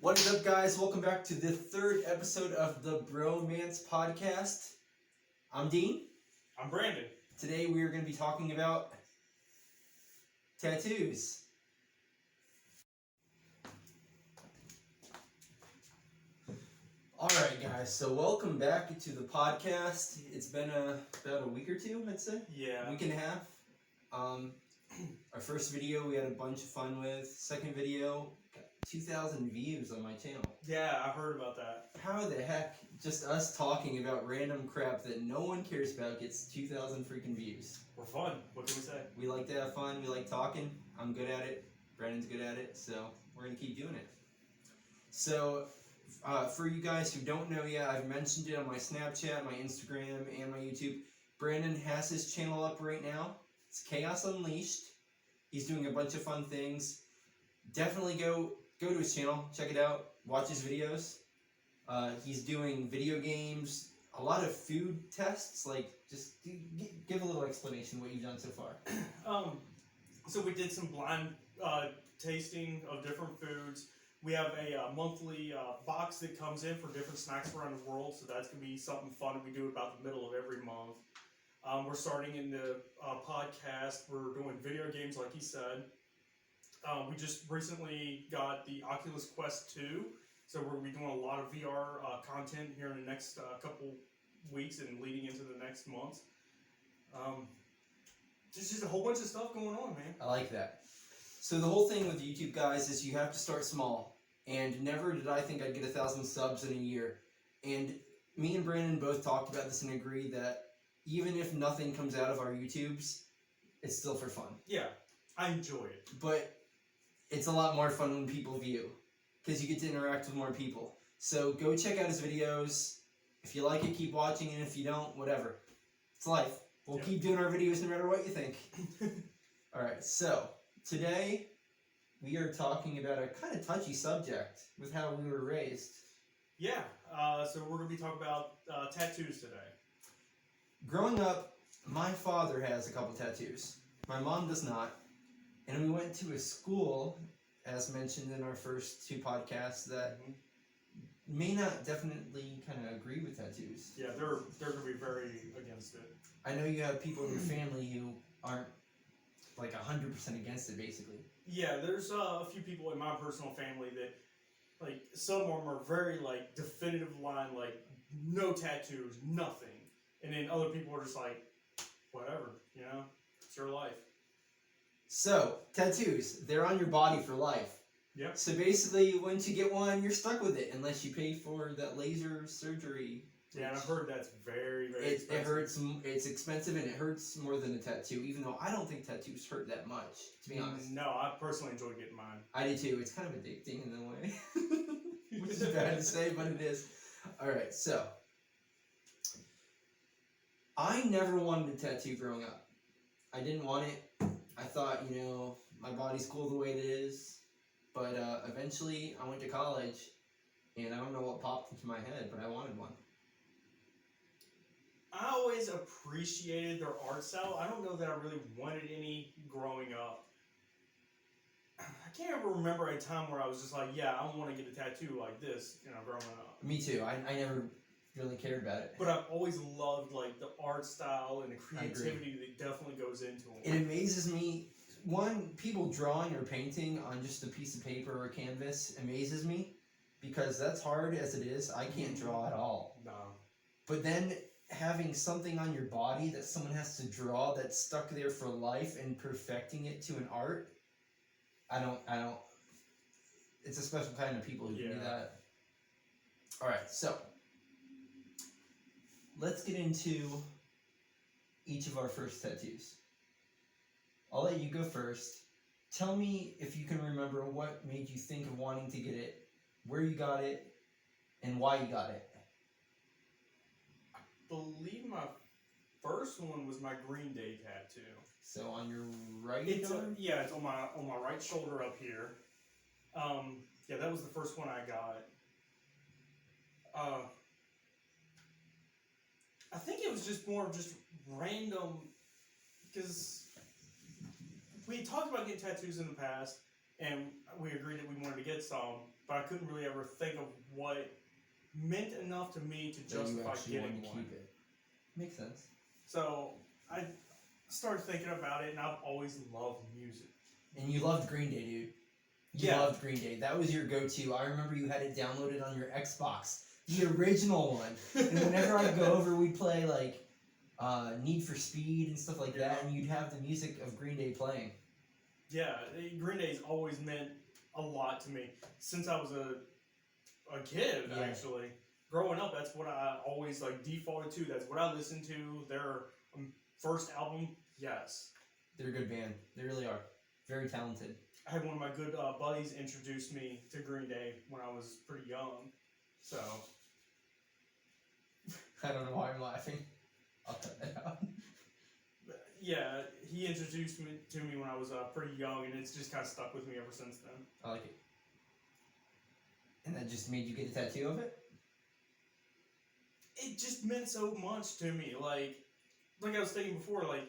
What is up, guys? Welcome back to the third episode of the Bromance podcast. I'm Dean. I'm Brandon. Today we are going to be talking about tattoos. Alright, guys, so welcome back to the podcast. It's been about a week or two, I'd say. Yeah. A week and a half. Our first video we had a bunch of fun with. Second video, got 2,000 views on my channel. Yeah, I heard about that. How the heck just us talking about random crap that no one cares about gets 2,000 freaking views? We're fun. What can we say? We like to have fun. We like talking. I'm good at it. Brandon's good at it. So we're going to keep doing it. So for you guys who don't know yet, I've mentioned it on my Snapchat, my Instagram, and my YouTube. Brandon has his channel up right now. It's Chaos Unleashed. He's doing a bunch of fun things. Definitely go to his channel, check it out, watch his videos. He's doing video games, a lot of food tests. Like, just give a little explanation what you've done so far. So we did some blind tasting of different foods. We have a monthly box that comes in for different snacks around the world. So that's gonna be something fun. We do it about the middle of every month. We're starting in the podcast. We're doing video games, like he said. We just recently got the Oculus Quest 2, so we're going to be doing a lot of VR content here in the next couple weeks and leading into the next month. Just a whole bunch of stuff going on, man. I like that. So the whole thing with YouTube, guys, is you have to start small. And never did I think I'd get 1,000 subs in a year. And me and Brandon both talked about this and agree that even if nothing comes out of our YouTubes, it's still for fun. Yeah, I enjoy it. But it's a lot more fun when people view, because you get to interact with more people. So go check out his videos. If you like it, keep watching, and if you don't, whatever. It's life. We'll keep doing our videos no matter what you think. Alright, so today we are talking about a kind of touchy subject with how we were raised. Yeah, so we're going to be talking about tattoos today. Growing up, my father has a couple tattoos. My mom does not. And we went to a school, as mentioned in our first two podcasts, that may not definitely kind of agree with tattoos. Yeah, they're going to be very against it. I know you have people in your family who aren't like 100% against it, basically. Yeah, there's a few people in my personal family that, like, some of them are very, like, definitive line, like, no tattoos, nothing. And then other people are just like, whatever, you know? It's your life. So, tattoos, they're on your body for life. Yep. So basically, once you get one, you're stuck with it, unless you pay for that laser surgery. Yeah, and I've heard that's very, very expensive. It hurts, it's expensive, and it hurts more than a tattoo, even though I don't think tattoos hurt that much, to be honest. No, I personally enjoy getting mine. I do too. It's kind of addicting in a way. Which is bad to say, but it is. Alright, so. I never wanted a tattoo growing up. I didn't want it. I thought, you know, my body's cool the way it is. But eventually, I went to college, and I don't know what popped into my head, but I wanted one. I always appreciated their art style. I don't know that I really wanted any growing up. I can't ever remember a time where I was just like, yeah, I want to get a tattoo like this, you know, growing up. Me too. I never really cared about it. But I've always loved, like, the art style and the creativity that definitely goes into them. It amazes me. One, people drawing or painting on just a piece of paper or canvas amazes me, because that's hard as it is. I can't draw at all. No. But then having something on your body that someone has to draw that's stuck there for life and perfecting it to an art, I don't, it's a special kind of people who can do that. Alright, so let's get into each of our first tattoos. I'll let you go first. Tell me if you can remember what made you think of wanting to get it, where you got it, and why you got it. I believe my first one was my Green Day tattoo. So on your right arm? Yeah, it's on my right shoulder up here. Yeah, that was the first one I got. I think it was just more of just random, because we talked about getting tattoos in the past, and we agreed that we wanted to get some, but I couldn't really ever think of what meant enough to me to That you justify actually getting wanted to one. keep it. Makes sense. So I started thinking about it, and I've always loved music. And you loved Green Day, dude. You loved Green Day. That was your go-to. I remember you had it downloaded on your Xbox, the original one. And whenever I'd go over, we'd play like Need for Speed and stuff like that, and you'd have the music of Green Day playing. Yeah, Green Day's always meant a lot to me since I was a kid. Yeah. Actually, growing up, that's what I always like defaulted to. That's what I listened to. Their first album, yes. They're a good band. They really are. Very talented. I had one of my good buddies introduce me to Green Day when I was pretty young. So I don't know why I'm laughing. I'll cut that out. yeah, he introduced me to me when I was pretty young, and it's just kind of stuck with me ever since then. I like it. And that just made you get a tattoo of it? It just meant so much to me. Like I was saying before, like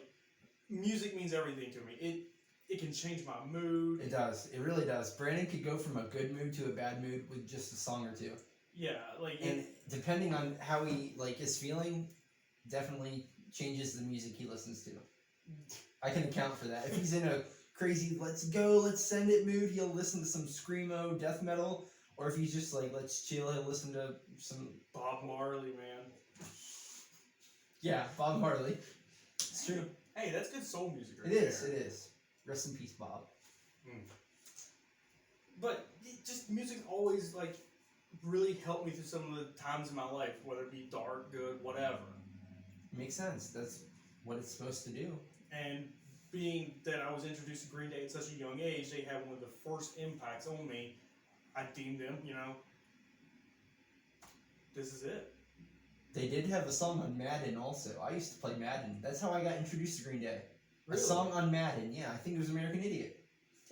music means everything to me. It can change my mood. It does. It really does. Brandon could go from a good mood to a bad mood with just a song or two. Yeah, like And depending on how he is feeling, definitely changes the music he listens to. I can account for that. If he's in a crazy let's go, let's send it mood, he'll listen to some screamo death metal. Or if he's just like let's chill, he'll listen to some Bob Marley, man. Yeah, Bob Marley. It's true. Hey, that's good soul music right It is, there. it is. Rest in peace, Bob. But just music always like really helped me through some of the times in my life, whether it be dark, good, whatever. Makes sense. That's what it's supposed to do. And being that I was introduced to Green Day at such a young age, they had one of the first impacts on me. I deemed them, this is it. They did have a song on Madden also. I used to play Madden. That's how I got introduced to Green Day. Really? A song on Madden. Yeah, I think it was American Idiot.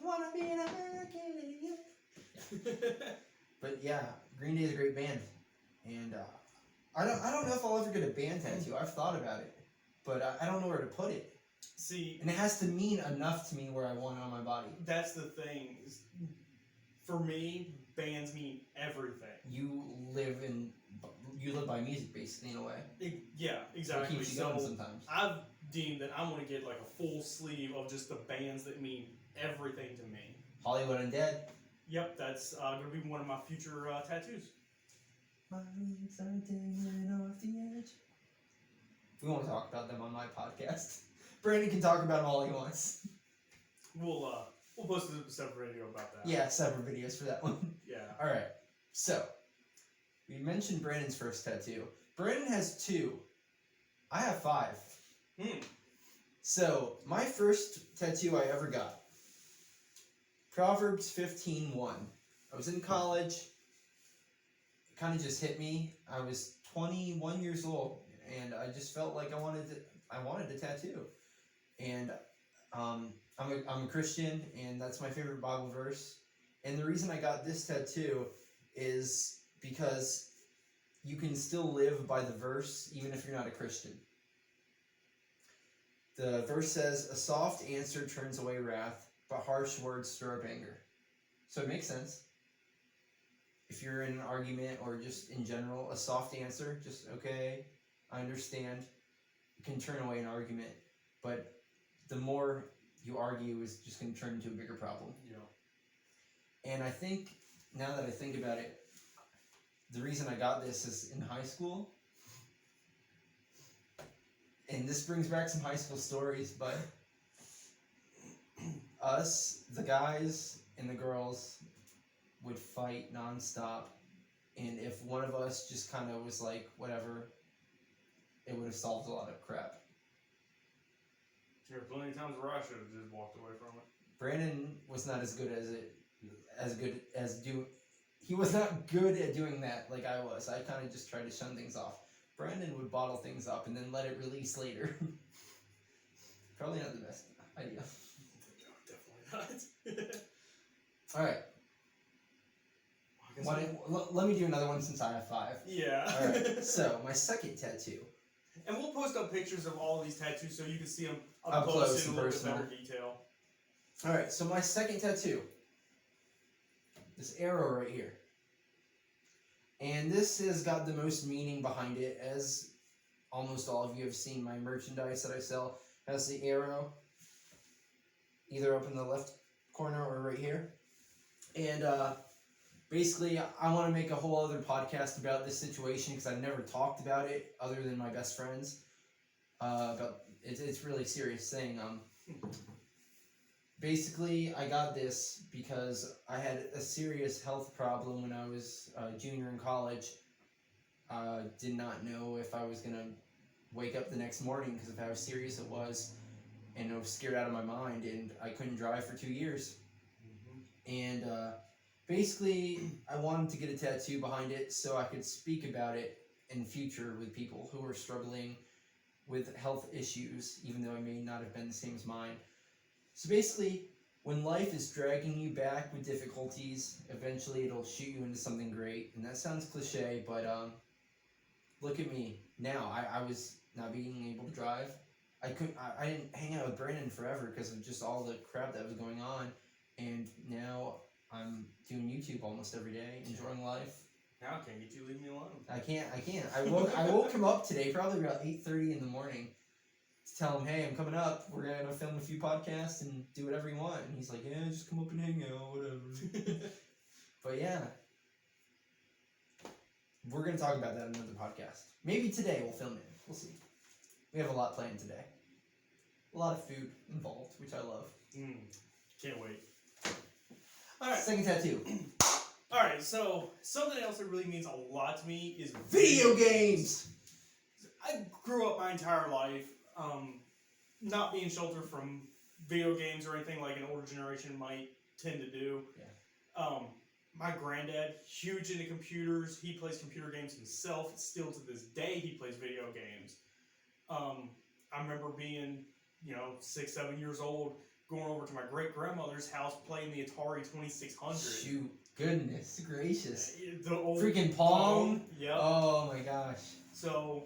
Wanna be an American Idiot. But yeah, Green Day is a great band. And I don't know if I'll ever get a band tattoo. I've thought about it. But I don't know where to put it. See, And it has to mean enough to me where I want it on my body. that's the thing. For me, bands mean everything. You live by music basically in a way. Yeah, So it exactly. keeps you going sometimes. I've deemed that I'm going to get like a full sleeve of just the bands that mean everything to me. Hollywood Undead. Yep, that's going to be one of my future tattoos. My roots are dangling off the edge. We won't talk about them on my podcast. Brandon can talk about them all he wants. We'll post a separate video about that. Yeah, separate videos for that one. Yeah. Alright, so, we mentioned Brandon's first tattoo. Brandon has 2. I have 5. So, my first tattoo I ever got. Proverbs 15:1. I was in college. It kind of just hit me. I was 21 years old, and I just felt like I wanted a tattoo. And I'm a Christian, and that's my favorite Bible verse. And the reason I got this tattoo is because you can still live by the verse even if you're not a Christian. The verse says, "A soft answer turns away wrath, but harsh words stir up anger." So it makes sense. If you're in an argument or just in general, a soft answer, just okay, I understand, can turn away an argument. But the more you argue is just going to turn into a bigger problem. Yeah. And I think, now that I think about it, the reason I got this is in high school. And this brings back some high school stories, but us, the guys and the girls, would fight nonstop. And if one of us just kind of was like, whatever, it would have solved a lot of crap. There are plenty of times where I should have just walked away from it. Brandon was not as good he was not good at doing that like I was. I kind of just tried to shun things off. Brandon would bottle things up and then let it release later. Probably not the best idea. No, definitely not. Alright. Let me do another one since I have 5. Yeah. Alright, so my second tattoo. And we'll post up pictures of all these tattoos so you can see them Up close in and a little bit personal. better detail. Alright, so my second tattoo. this arrow right here. And this has got the most meaning behind it, as almost all of you have seen my merchandise that I sell has the arrow either up in the left corner or right here. And basically, I want to make a whole other podcast about this situation because I've never talked about it other than my best friends. But it's really serious thing. Basically, I got this because I had a serious health problem when I was a junior in college. Did not know if I was gonna wake up the next morning because of how serious it was, and I was scared out of my mind, and I couldn't drive for 2 years. And basically, I wanted to get a tattoo behind it so I could speak about it in future with people who are struggling with health issues, even though it may not have been the same as mine. So basically, when life is dragging you back with difficulties, eventually it'll shoot you into something great. And that sounds cliche, but look at me now. I was not being able to drive. I didn't hang out with Brandon forever because of just all the crap that was going on. And now I'm doing YouTube almost every day, enjoying life. Now I can't get you to leave me alone. I can't. I woke him up today, probably about 8:30 in the morning, to tell him, hey, I'm coming up. We're gonna film a few podcasts and do whatever you want. And he's like, yeah, just come up and hang out, whatever. But yeah, we're gonna talk about that in another podcast. Maybe today we'll film it. We'll see. We have a lot planned today. A lot of food involved, which I love. Can't wait. All right. Second tattoo. All right. So something else that really means a lot to me is video games. I grew up my entire life not being sheltered from video games or anything like an older generation might tend to do. Yeah. My granddad, huge into computers. He plays computer games himself. Still to this day, he plays video games. I remember being, 6, 7 years old, going over to my great-grandmother's house playing the Atari 2600. Shoot. Goodness gracious. The old freaking Pong? Yep. Oh my gosh. So,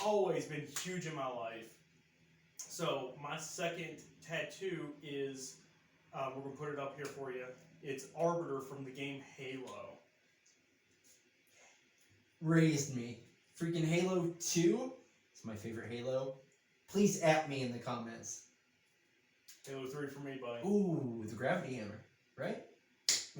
always been huge in my life. So, my second tattoo is, we're going to put it up here for you. It's Arbiter from the game Halo. Raised me. Freaking Halo 2? It's my favorite Halo. Please at me in the comments. Halo 3 for me, buddy. Ooh, the Gravity Hammer, right?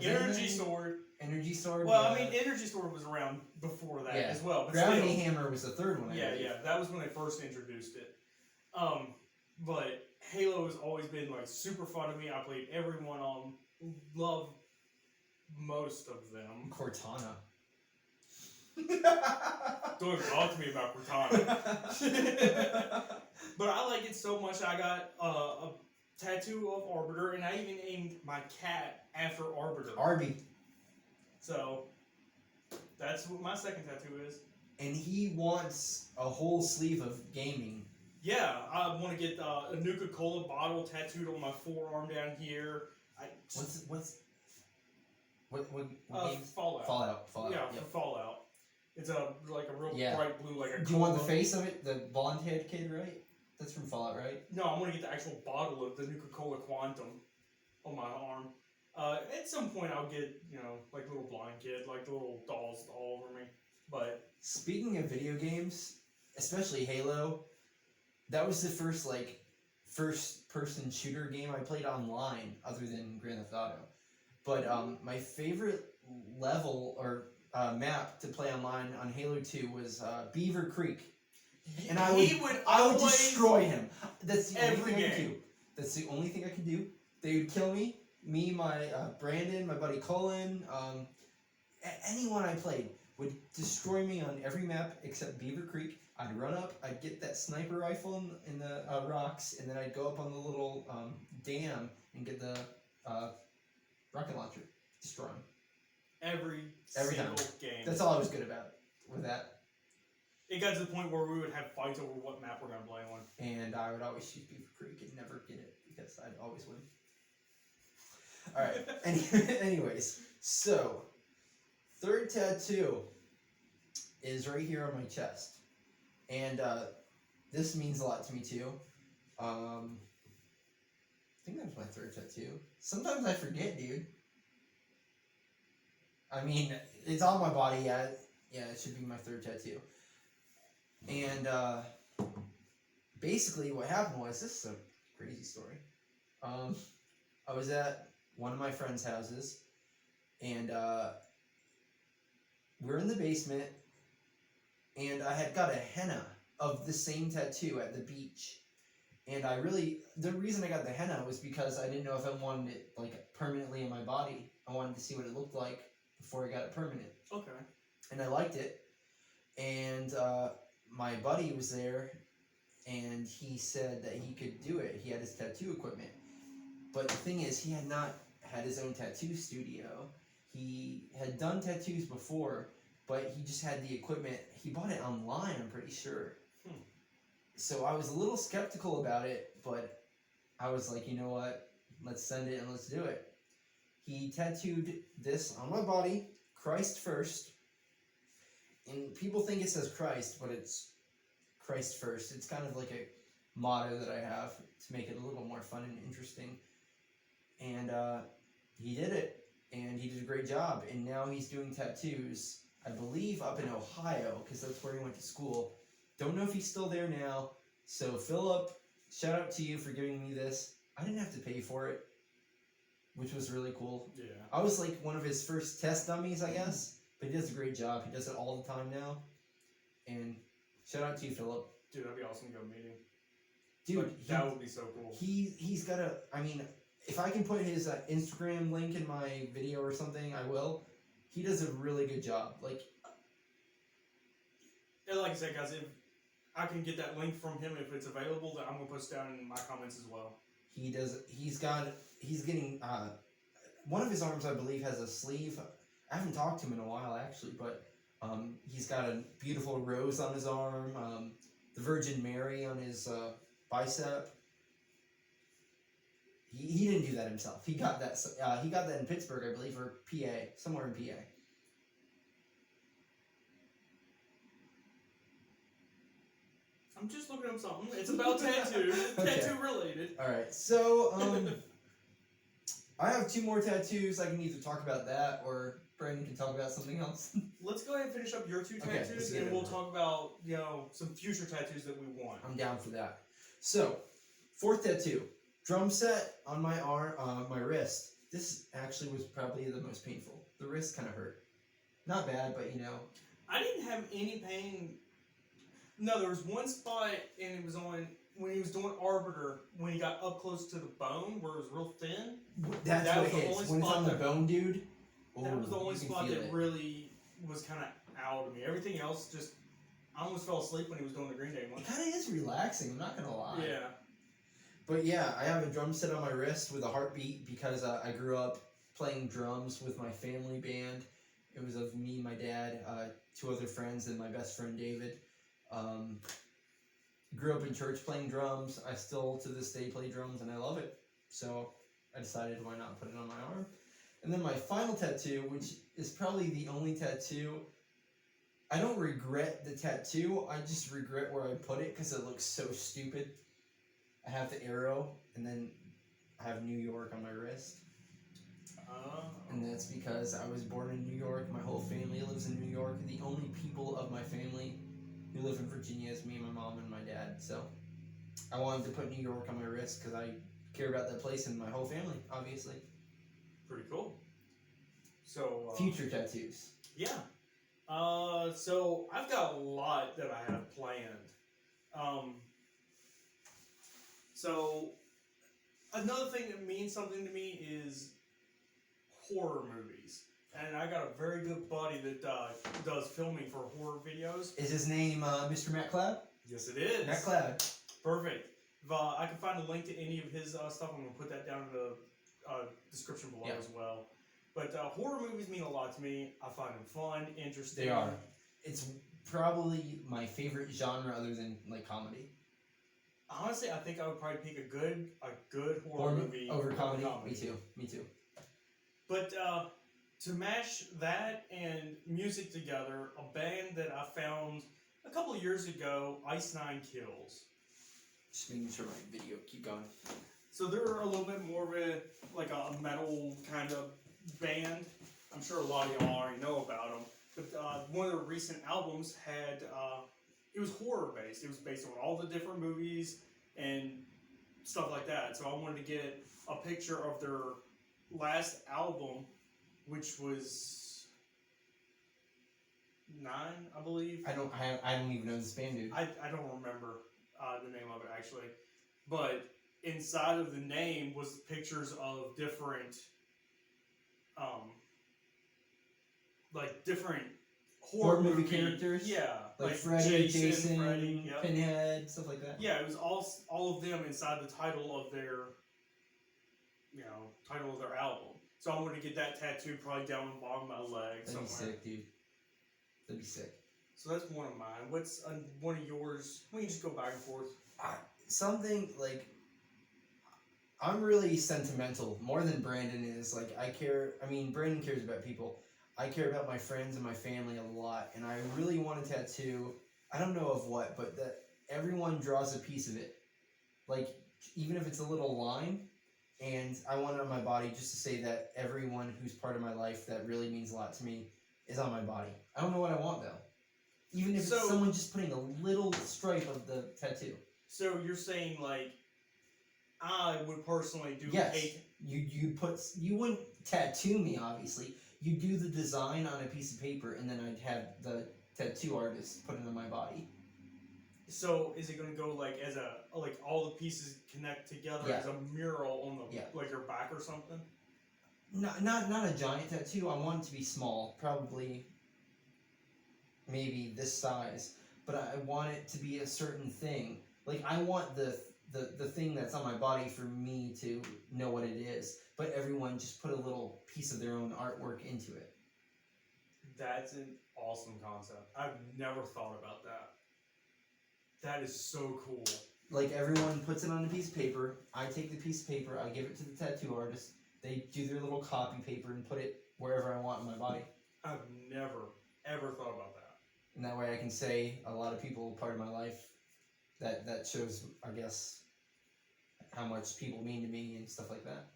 Energy Sword. Energy Sword? Well, I mean, Energy Sword was around before that as well. But Gravity still, Hammer was the third one, I believe. Yeah, that was when they first introduced it. But Halo has always been, super fun to me. I played every one of them. Love most of them. Cortana. Don't even talk to me about Cortana. But I like it so much I got a tattoo of Arbiter, and I even named my cat after Arbiter. Arby. So, that's what my second tattoo is. And he wants a whole sleeve of gaming. Yeah, I want to get a Nuka-Cola bottle tattooed on my forearm down here. What game? Fallout. Fallout. Yeah, Yep. for Fallout. It's a real bright blue, like a. Do you want the face of it? The blonde-haired kid, right? That's from Fallout, right? No, I want to get the actual bottle of the Nuka-Cola Quantum on my arm. At some point, I'll get like little blind kid, like the little dolls all over me. But speaking of video games, especially Halo, that was the first-person shooter game I played online, other than Grand Theft Auto. But my favorite level or map to play online on Halo 2 was Beaver Creek. And I would destroy him. That's the only thing I could do. That's the only thing I could do. They would kill me. Me, my Brandon, my buddy Colin, anyone I played would destroy me on every map except Beaver Creek. I'd run up, I'd get that sniper rifle in the rocks, and then I'd go up on the little dam and get the rocket launcher. Destroy him. Every time. Game. That's all I was good about with that. It got to the point where we would have fights over what map we're going to play on. And I would always shoot Beaver Creek and never get it because I'd always win. Alright, anyways, so third tattoo is right here on my chest. And this means a lot to me too. I think that was my third tattoo. Sometimes I forget, dude. I mean, it's on my body. Yeah, it should be my third tattoo. And basically, what happened was, this is a crazy story. I was at one of my friends' houses, and we're in the basement, and I had got a henna of the same tattoo at the beach. And the reason I got the henna was because I didn't know if I wanted it like permanently in my body. I wanted to see what it looked like before I got it permanent. Okay. And I liked it. And my buddy was there, and he said that he could do it. He had his tattoo equipment. But the thing is, he had not had his own tattoo studio. He had done tattoos before, but he just had the equipment. He bought it online, I'm pretty sure. So I was a little skeptical about it, but I was like, you know what? Let's send it and let's do it. He tattooed this on my body, Christ first. And people think it says Christ, but it's Christ first. It's kind of like a motto that I have to make it a little more fun and interesting. And he did it, and he did a great job. And now he's doing tattoos, I believe, up in Ohio, because that's where he went to school. Don't know if he's still there now. So Philip, shout out to you for giving me this. I didn't have to pay for it, which was really cool. Yeah. I was like one of his first test dummies, I guess. But he does a great job. He does it all the time now. And shout out to you, Philip. Dude, that'd be awesome to go meeting. Dude, that would be so cool. He's got a. I mean, if I can put his Instagram link in my video or something, I will. He does a really good job. Like I said, guys, if I can get that link from him if it's available, then I'm gonna post down in my comments as well. he does. He's getting. One of his arms, I believe, has a sleeve. I haven't talked to him in a while, actually, but he's got a beautiful rose on his arm. The Virgin Mary on his bicep. He didn't do that himself. He got that. He got that in Pittsburgh, I believe, or PA, somewhere in PA. I'm just looking up something. It's about tattoo, Okay. tattoo related. All right, so I have 2 more tattoos. I can either talk about that or Brandon can talk about something else. Let's go ahead and finish up your 2 Okay, let's tattoos, do and it. we'll talk about some future tattoos that we want. I'm down for that. So, 4th tattoo, drum set on my arm, my wrist. This actually was probably the most painful. The wrist kind of hurt. Not bad, but I didn't have any pain. No, there was one spot, and it was on when he was doing Arbiter, when he got up close to the bone, where it was real thin. That's That what was the hits. only When it's spot on the that- bone, dude. That was the ooh, only you can spot feel that it. really was kind of out of me. Everything else just, I almost fell asleep when he was doing the Green Day one. It kind of is relaxing. I'm not gonna lie. Yeah. But yeah, I have a drum set on my wrist with a heartbeat because I grew up playing drums with my family band. It was of me, my dad, 2 other friends, and my best friend David. Grew up in church playing drums. I still to this day play drums, and I love it. So I decided why not put it on my arm. And then my final tattoo, which is probably the only tattoo. I don't regret the tattoo. I just regret where I put it because it looks so stupid. I have the arrow, and then I have New York on my wrist. And that's because I was born in New York. My whole family lives in New York. The only people of my family who live in Virginia is me, my mom, and my dad. So I wanted to put New York on my wrist because I care about that place and my whole family, obviously. Pretty cool. So Future tattoos. Yeah. So I've got a lot that I have planned. So another thing that means something to me is horror movies. And I got a very good buddy that does filming for horror videos. Is his name Mr. Matt Cloud? Yes, it is. Matt Cloud. Perfect. If I can find a link to any of his stuff, I'm going to put that down in the description below as well. But horror movies mean a lot to me. I find them fun, interesting. They are. It's probably my favorite genre other than like comedy. Honestly, I think I would probably pick a good horror movie over comedy. Me too. But to mash that and music together, a band that I found a couple of years ago, Ice Nine Kills. Just making sure my video keep going. So they're a little bit more of a metal kind of band. I'm sure a lot of y'all already know about them. But one of the recent albums had it was horror based. It was based on all the different movies and stuff like that. So I wanted to get a picture of their last album, which was 9, I believe. I don't even know this band, dude. I don't remember the name of it actually, but inside of the name was pictures of different, like different Horror movie characters? Yeah, Like Freddy, Jason, yep. Pinhead, stuff like that. Yeah, it was all of them inside the title of their, title of their album. So I'm going to get that tattoo probably down the bottom of my leg That'd somewhere. be sick, dude. That'd be sick. So that's one of mine. What's one of yours? We can just go back and forth. Something like, I'm really sentimental, more than Brandon is. Like, Brandon cares about people. I care about my friends and my family a lot, and I really want a tattoo. I don't know of what, but that everyone draws a piece of it. Like, even if it's a little line, and I want it on my body just to say that everyone who's part of my life that really means a lot to me is on my body. I don't know what I want, though. Even if it's someone just putting a little stripe of the tattoo. So you're saying, like, I would personally do Yes. You wouldn't tattoo me, obviously. You do the design on a piece of paper, and then I'd have the tattoo artist put it on my body. So is it going to go like as like all the pieces connect together as a mural on the like your back or something? Not a giant tattoo. I want it to be small, probably maybe this size, but I want it to be a certain thing. Like, I want the thing that's on my body for me to know what it is, but everyone just put a little piece of their own artwork into it. That's an awesome concept. I've never thought about that. That is so cool. Like, everyone puts it on a piece of paper. I take the piece of paper, I give it to the tattoo artist. They do their little copy paper and put it wherever I want in my body. I've never, ever thought about that. And that way I can say a lot of people part of my life. That shows, I guess, how much people mean to me and stuff like that.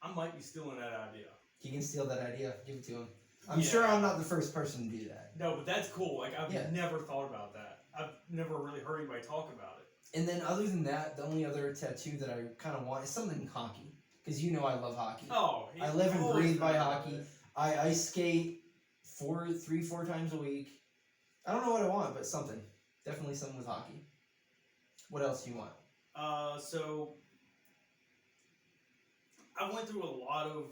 I might be stealing that idea. He can steal that idea. Give it to him. I'm sure I'm not the first person to do that. No, but that's cool. Like, I've never thought about that. I've never really heard anybody talk about it. And then other than that, the only other tattoo that I kind of want is something hockey. Because you know I love hockey. Oh, I live and breathe by hockey. I skate 4 times a week. I don't know what I want, but something. Definitely something with hockey. What else do you want? So I went through a lot of,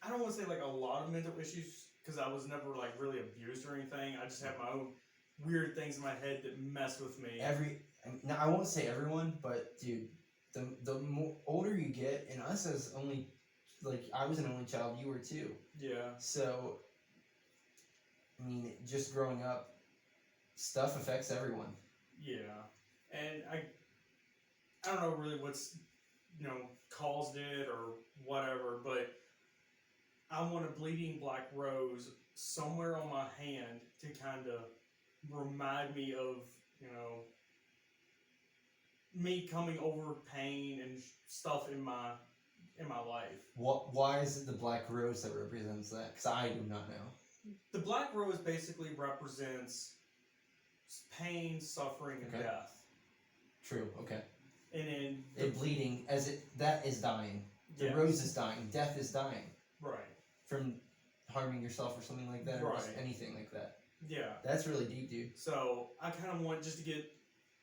I don't want to say like a lot of mental issues because I was never like really abused or anything. I just had my own weird things in my head that messed with me. Now I won't say everyone, but dude, the more older you get, and us as only, like, I was an only child, you were too. Yeah. So, I mean, just growing up, stuff affects everyone. Yeah. And I don't know really what's, caused it or whatever, but I want a bleeding black rose somewhere on my hand to kind of remind me of, me coming over pain and stuff in my life. Why is it the black rose that represents that? Because I do not know. The black rose basically represents pain, suffering, and death. True. Okay. And then it bleeding that is dying. The rose is dying. Death is dying. Right. From harming yourself or something like that, or just anything like that. Yeah. That's really deep, dude. So I kind of want just to get,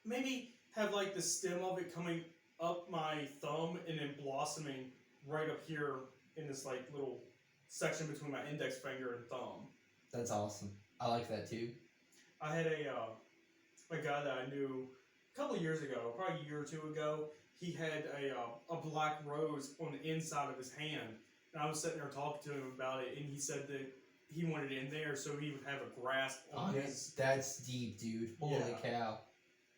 maybe have like the stem of it coming up my thumb and then blossoming right up here in this like little section between my index finger and thumb. That's awesome. I like that too. I had a guy that I knew a couple of years ago, probably a year or two ago. He had a black rose on the inside of his hand, and I was sitting there talking to him about it, and he said that he wanted it in there so he would have a grasp on his. That's deep, dude. Holy cow,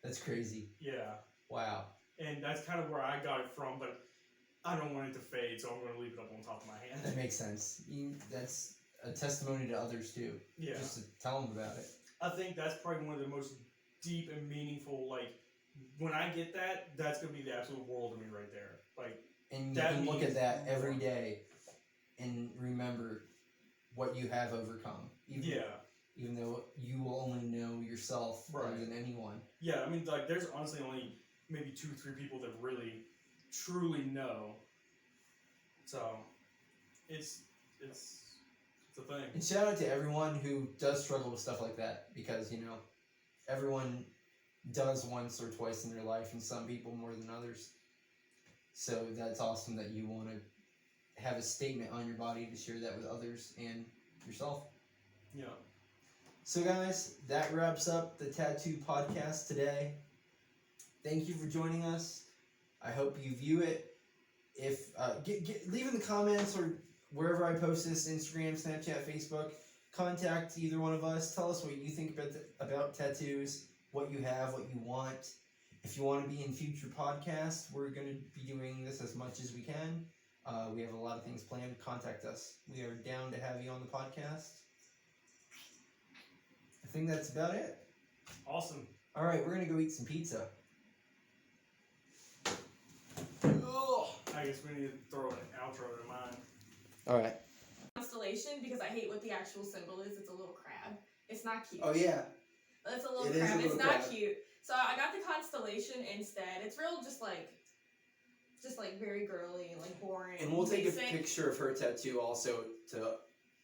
that's crazy. Yeah. Wow. And that's kind of where I got it from, but I don't want it to fade, so I'm going to leave it up on top of my hand. That makes sense. That's a testimony to others too. Yeah. Just to tell them about it. I think that's probably one of the most deep and meaningful, like, when I get that, that's going to be the absolute world to me right there. Like, and you can look at that every day and remember what you have overcome. Even though you will only know yourself better than anyone. Yeah, I mean, like, there's honestly only maybe 2-3 people that really, truly know. So, it's a thing. And shout out to everyone who does struggle with stuff like that, because, you know, everyone does once or twice in their life, and some people more than others. So that's awesome that you want to have a statement on your body to share that with others and yourself. Yeah. So guys, that wraps up the Tattoo Podcast today. Thank you for joining us. I hope you view it. If leave in the comments or wherever I post this, Instagram, Snapchat, Facebook, contact either one of us. Tell us what you think about tattoos, what you have, what you want. If you want to be in future podcasts, we're going to be doing this as much as we can. We have a lot of things planned. Contact us. We are down to have you on the podcast. I think that's about it. Awesome. All right, we're going to go eat some pizza. I guess we need to throw an outro to mine. All right. Constellation, because I hate what the actual symbol is. It's a little crab. It's not cute. Oh, yeah. It's a little It is crab. a little It's not crab. cute. So I got the constellation instead. It's real just like very girly and like boring. And we'll take basic. a picture of her tattoo also to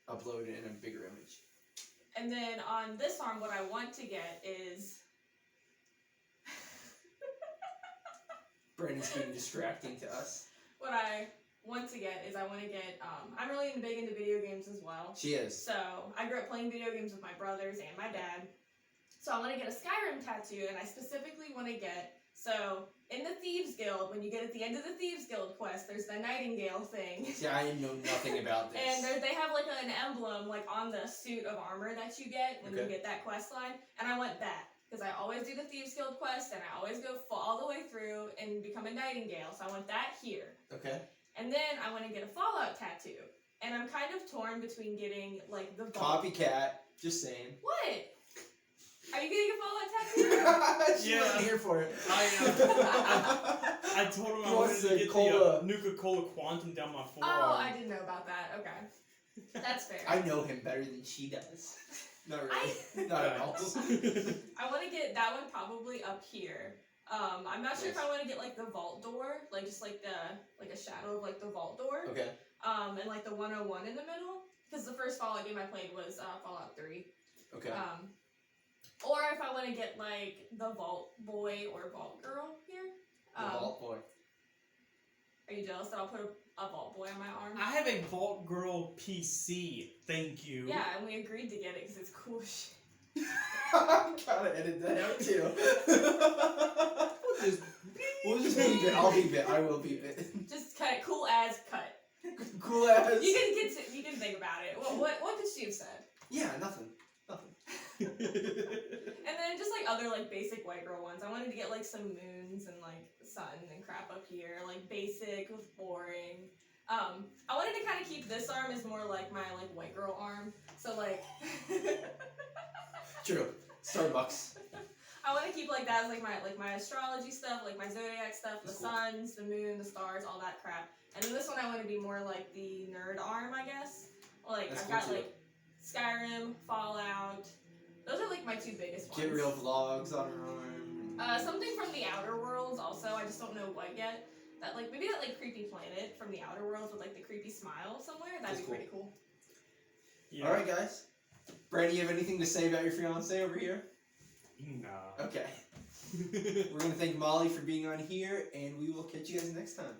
upload it in a bigger image. And then on this arm, what I want to get is... Brandon's being distracting to us. What I want to get is I want to get... I'm really big into video games as well. She is. So I grew up playing video games with my brothers and my dad. So I want to get a Skyrim tattoo, and I specifically want to get... So, in the Thieves Guild, when you get at the end of the Thieves Guild quest, there's the Nightingale thing. Yeah, I know nothing about this. And they have like an emblem like on the suit of armor that you get when you get that quest line. And I want that, because I always do the Thieves Guild quest, and I always go all the way through and become a Nightingale. So I want that here. Okay. And then I want to get a Fallout tattoo. And I'm kind of torn between getting like the... Copycat. Just saying. What? Are you getting a Fallout tattoo? She wasn't here for it. I told him I wanted to get the Nuka-Cola Quantum down my forearm. Oh, I didn't know about that. Okay. That's fair. I know him better than she does. Not really. Not at all. I want to get that one probably up here. I'm not sure if I want to get like the vault door, like just like a shadow of like the vault door. Okay. And like the 101 in the middle, because the first Fallout game I played was Fallout 3. Okay. Or if I want to get like the Vault Boy or Vault Girl here. The Vault Boy. Are you jealous that I'll put a Vault Boy on my arm? I have a Vault Girl PC. Thank you. Yeah, and we agreed to get it because it's cool shit. Gotta edit that out too. We'll just beep it. I'll beep it. I will beep it. Just cut it. Cool as cut. Cool as. You can think about it. What could she have said? Yeah, nothing. And then just like other like basic white girl ones. I wanted to get like some moons and like sun and crap up here. Like basic with boring. I wanted to kind of keep this arm as more like my like white girl arm. So like. True. Starbucks. I want to keep like that as like my astrology stuff, like my zodiac stuff, That's the cool. suns, the moon, the stars, all that crap. And then this one I want to be more like the nerd arm, I guess. Like That's I've cool got too. like Skyrim, Fallout. Those are like my two biggest ones. Get real vlogs on her arm. Something from the Outer Worlds also. I just don't know what yet. That like maybe that like creepy planet from the Outer Worlds with like the creepy smile somewhere. That'd That's be cool. pretty cool. Yeah. All right, guys. Brandon, you have anything to say about your fiance over here? Nah. Okay. We're gonna thank Molly for being on here, and we will catch you guys next time.